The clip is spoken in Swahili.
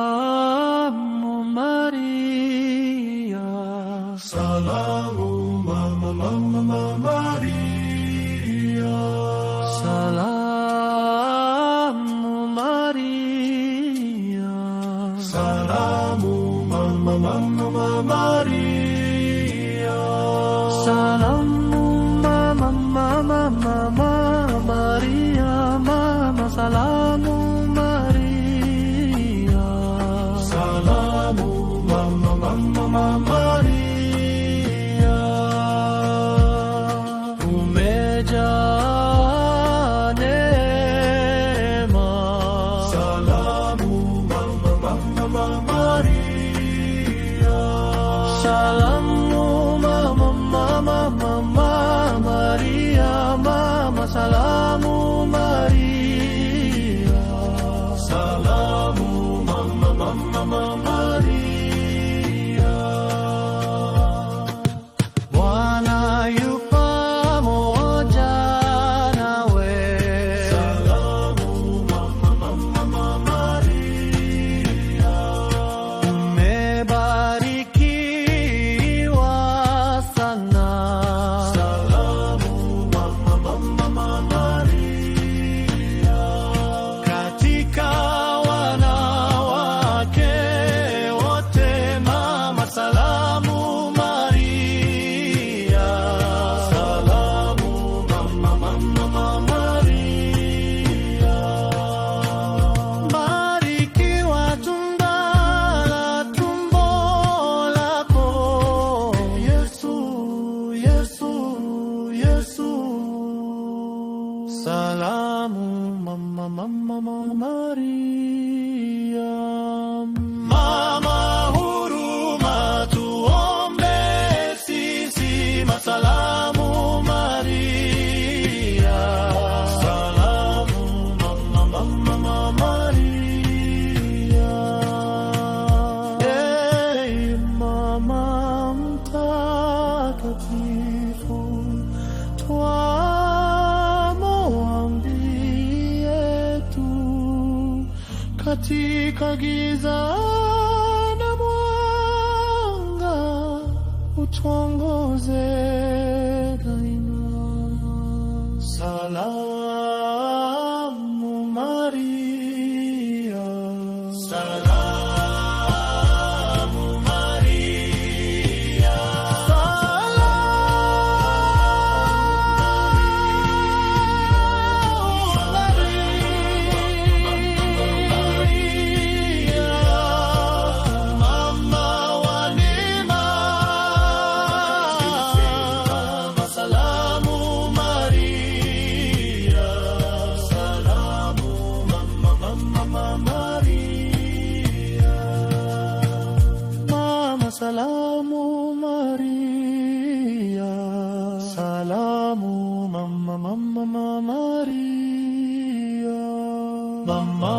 Salamu Maria, Salamu Mama Maria, Salamu Maria, Salamu Mama Maria, Salamu Mama Maria, Mama Salamu Maria, Salamu Mama Maria, umejaa neema. Salamu Mama Maria, Salamu Mama Maria, Mama Salamu Maria, Salamu Mama Maria, Bwana yu pamoja nawe. Salamu Mama Maria, Umebarikiwa sana. Salamu Mama Maria, Katika wanawake wote, Mama Salamu Maria, Salamu Mama Maria, barikiwa tunda la tumbo lako. Yesu, Yesu, Yesu. Salamu Mama Maria, Mama huruma, tuombe sisi. Masalamu Maria, Salamu Mama Maria, Hey, Mama mtakatifu, twamwambie tu katika giza na mwanga, utuongoze daima. Salamu Maria, Salamu Maria, Mama wa neema. Salamu Maria, Salamu Mama Maria, Mama Salamu Maria, Salamu Mama Maria, Mama